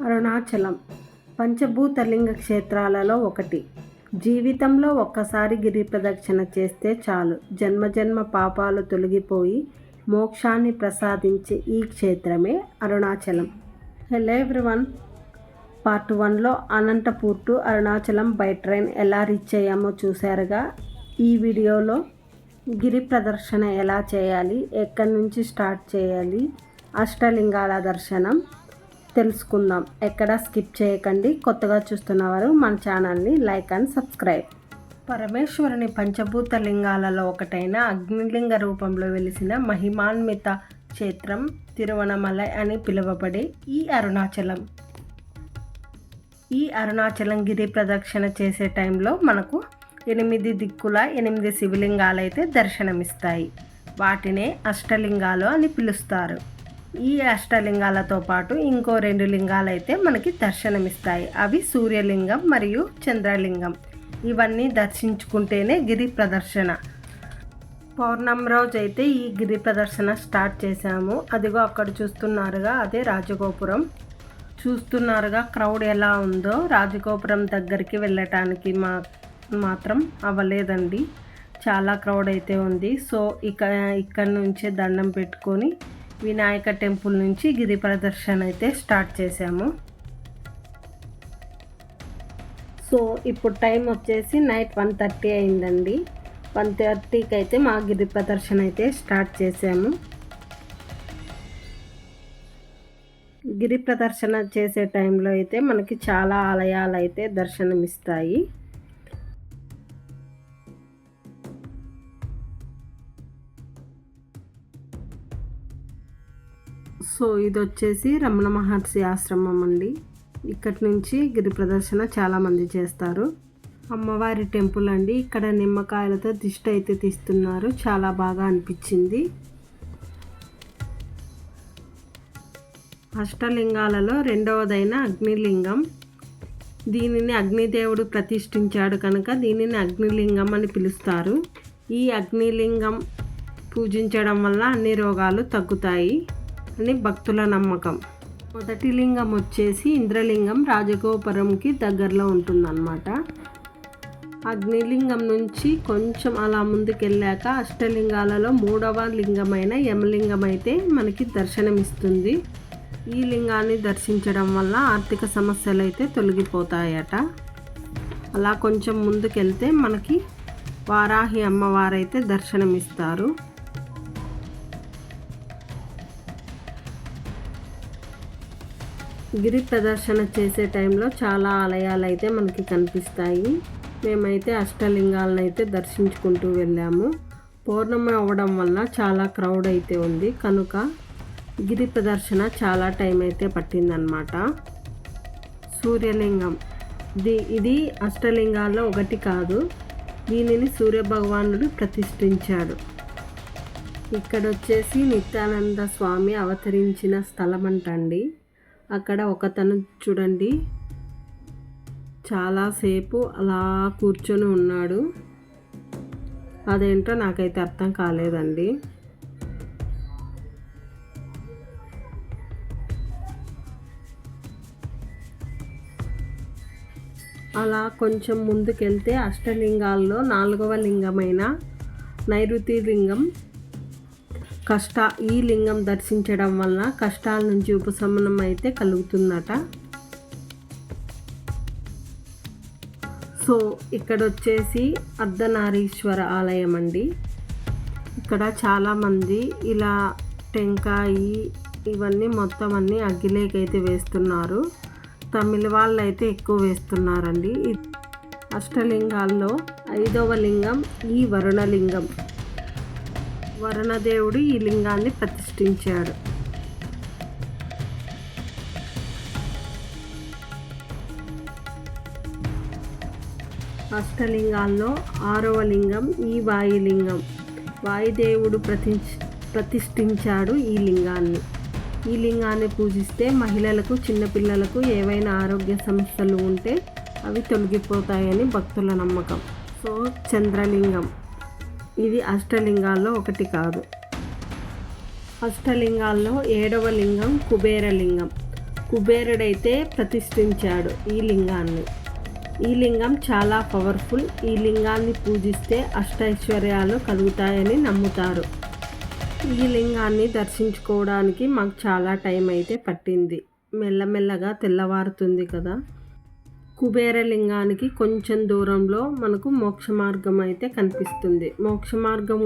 అరుణాచలం పంచభూతలింగ క్షేత్రాలలో ఒకటి. జీవితంలో ఒక్కసారి గిరి ప్రదక్షిణ చేస్తే చాలు జన్మజన్మ పాపాలు తొలగిపోయి మోక్షాన్ని ప్రసాదించే ఈ క్షేత్రమే అరుణాచలం. హలో ఎవ్రీవన్, పార్ట్ 1లో Anantapur to Arunachalam by train ఎలా రీచ్ అయ్యామో చూశారుగా. ఈ వీడియోలో గిరి ప్రదర్శన ఎలా చేయాలి, ఎక్కడి నుంచి స్టార్ట్ చేయాలి, అష్టలింగాల దర్శనం తెలుసుకుందాం. ఎక్కడ స్కిప్ చేయకండి. కొత్తగా చూస్తున్నవారు మన ఛానల్ని లైక్ అండ్ సబ్స్క్రైబ్. పరమేశ్వరుని పంచభూత లింగాలలో ఒకటైన అగ్నిలింగ రూపంలో వెలిసిన మహిమాన్విత క్షేత్రం తిరువణమలై అని పిలువబడే ఈ అరుణాచలం గిరి ప్రదక్షిణ చేసే టైంలో మనకు 8 దిక్కుల 8 శివలింగాలు అయితే దర్శనమిస్తాయి. వాటినే అష్టలింగాలు అని పిలుస్తారు. ఈ అష్టలింగాలతో పాటు ఇంకో 2 లింగాలు అయితే మనకి దర్శనమిస్తాయి. అవి సూర్యలింగం మరియు చంద్రలింగం. ఇవన్నీ దర్శించుకుంటేనే గిరి ప్రదర్శన. పౌర్ణమి రోజు అయితే ఈ గిరి ప్రదర్శన స్టార్ట్ చేశాము. అదిగో అక్కడ చూస్తున్నారుగా, అదే రాజగోపురం. చూస్తున్నారుగా క్రౌడ్ ఎలా ఉందో. రాజగోపురం దగ్గరికి వెళ్ళటానికి మాత్రం అవ్వలేదండి, చాలా క్రౌడ్ అయితే ఉంది. సో ఇక్కడ నుంచే దండం పెట్టుకొని వినాయక టెంపుల్ నుంచి గిరి ప్రదర్శన అయితే స్టార్ట్ చేశాము. సో ఇప్పుడు టైం వచ్చేసి నైట్ 1:30 అయిందండి. 1:30కి అయితే మా గిరి ప్రదర్శన అయితే స్టార్ట్ చేసాము. గిరి ప్రదర్శన చేసే టైంలో అయితే మనకి చాలా ఆలయాలు అయితే దర్శనమిస్తాయి. సో ఇది వచ్చేసి రమణ మహర్షి ఆశ్రమం అండి. ఇక్కడి నుంచి గిరి ప్రదర్శన చాలామంది చేస్తారు. అమ్మవారి టెంపుల్ అండి. ఇక్కడ నిమ్మకాయలతో దిష్టి అయితే తీస్తున్నారు. చాలా బాగా అనిపించింది. అష్టలింగాలలో రెండవదైన అగ్నిలింగం. దీనిని అగ్నిదేవుడు ప్రతిష్ఠించాడు కనుక దీనిని అగ్నిలింగం అని పిలుస్తారు. ఈ అగ్నిలింగం పూజించడం వల్ల అన్ని రోగాలు తగ్గుతాయి అని భక్తుల నమ్మకం. మొదటి లింగం వచ్చేసి ఇంద్రలింగం, రాజగోపురంకి దగ్గరలో ఉంటుందన్నమాట. అగ్నిలింగం నుంచి కొంచెం అలా ముందుకెళ్ళాక అష్టలింగాలలో 3వ లింగమైన యమలింగం అయితే మనకి దర్శనమిస్తుంది. ఈ లింగాన్ని దర్శించడం వల్ల ఆర్థిక సమస్యలు అయితే తొలగిపోతాయట. అలా కొంచెం ముందుకెళ్తే మనకి వారాహి అమ్మవారైతే దర్శనమిస్తారు. గిరి ప్రదర్శన చేసే టైంలో చాలా ఆలయాలు అయితే మనకి కనిపిస్తాయి. మేమైతే అష్టలింగాలను అయితే దర్శించుకుంటూ వెళ్ళాము. పౌర్ణమి అవ్వడం వల్ల చాలా క్రౌడ్ అయితే ఉంది కనుక గిరి ప్రదర్శన చాలా టైం అయితే పట్టిందనమాట. సూర్యలింగం ఇది అష్టలింగాల్లో ఒకటి కాదు. దీనిని సూర్యభగవానుడు ప్రతిష్ఠించాడు. ఇక్కడ వచ్చేసి నిత్యానంద స్వామి అవతరించిన స్థలం అంటండి. అక్కడ ఒకతను చూడండి, చాలాసేపు అలా కూర్చొని ఉన్నాడు. అదేంటో నాకైతే అర్థం కాలేదండి. అలా కొంచెం ముందుకెళ్తే అష్టలింగాల్లో 4వ లింగమైన నైరుతి లింగం ఈ లింగం దర్శించడం వల్ల కష్టాల నుంచి ఉపశమనం అయితే కలుగుతుందట. సో ఇక్కడ వచ్చేసి అర్ధనారీశ్వర ఆలయం అండి. ఇక్కడ చాలామంది ఇలా టెంకాయి ఇవన్నీ మొత్తం అన్నీ అగ్గిలేకైతే వేస్తున్నారు. తమిళ వాళ్ళు అయితే ఎక్కువ వేస్తున్నారండి. అష్టలింగాల్లో 5వ లింగం ఈ వరుణలింగం. వరుణదేవుడు ఈ లింగాన్ని ప్రతిష్ఠించాడు. అష్టలింగాల్లో 6వ లింగం ఈ వాయులింగం. వాయుదేవుడు ప్రతిష్ఠించాడు ఈ లింగాన్ని. ఈ లింగాన్ని పూజిస్తే మహిళలకు, చిన్నపిల్లలకు ఏవైనా ఆరోగ్య సమస్యలు ఉంటే అవి తొలగిపోతాయని భక్తుల నమ్మకం. సో చంద్రలింగం ఇది అష్టలింగాల్లో ఒకటి కాదు. అష్టలింగాల్లో 7వ లింగం కుబేరలింగం. కుబేరుడైతే ప్రతిష్ఠించాడు ఈ లింగాన్ని. ఈ లింగం చాలా పవర్ఫుల్. ఈ లింగాన్ని పూజిస్తే అష్టైశ్వర్యాలు కలుగుతాయని నమ్ముతారు. ఈ లింగాన్ని దర్శించుకోవడానికి మాకు చాలా టైం అయితే పట్టింది. మెల్లమెల్లగా తెల్లవారుతుంది కదా. కుబేర లింగానికి కొంచెం దూరంలో మనకు మోక్ష మార్గం అయితే కనిపిస్తుంది. మోక్ష మార్గం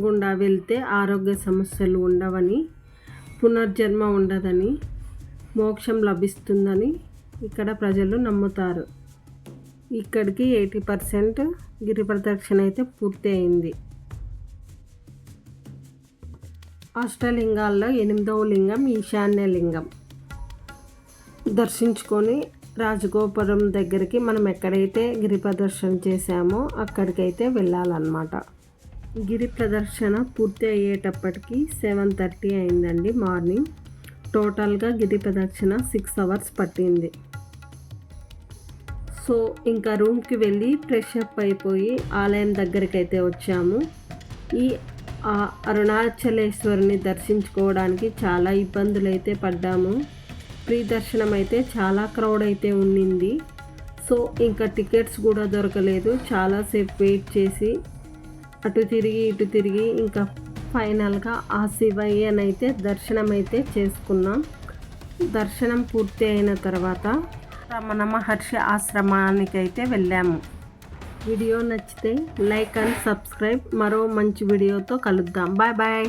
గుండా వెళ్తే ఆరోగ్య సమస్యలు ఉండవని, పునర్జన్మ ఉండదని, మోక్షం లభిస్తుందని ఇక్కడ ప్రజలు నమ్ముతారు. ఇక్కడికి 80% గిరి ప్రదక్షిణ అయితే పూర్తి అయింది. అష్టలింగాల్లో 8వ లింగం ఈశాన్య లింగం. దర్శించుకొని రాజగోపురం దగ్గరికి మనం ఎక్కడైతే గిరి ప్రదర్శన చేశామో అక్కడికైతే వెళ్ళాలన్నమాట. గిరి ప్రదర్శన పూర్తి అయ్యేటప్పటికి 7:30 అయిందండి మార్నింగ్. టోటల్గా గిరి ప్రదక్షిణ 6 అవర్స్ పట్టింది. సో ఇంకా రూమ్కి వెళ్ళి ఫ్రెష్ అప్ అయిపోయి ఆలయం దగ్గరికి అయితే వచ్చాము. ఈ అరుణాచలేశ్వరిని దర్శించుకోవడానికి చాలా ఇబ్బందులు అయితే పడ్డాము. ఫ్రీ దర్శనం అయితే చాలా క్రౌడ్ అయితే ఉండింది. సో ఇంకా టికెట్స్ కూడా దొరకలేదు. చాలాసేపు వెయిట్ చేసి అటు తిరిగి ఇటు తిరిగి ఇంకా ఫైనల్గా ఆ శివయ్యనైతే దర్శనం అయితే చేసుకున్నాం. దర్శనం పూర్తి అయిన తర్వాత రమణ మహర్షి ఆశ్రమానికి అయితే వెళ్ళాము. వీడియో నచ్చితే లైక్ అండ్ సబ్స్క్రైబ్. మరో మంచి వీడియోతో కలుద్దాం. Bye bye.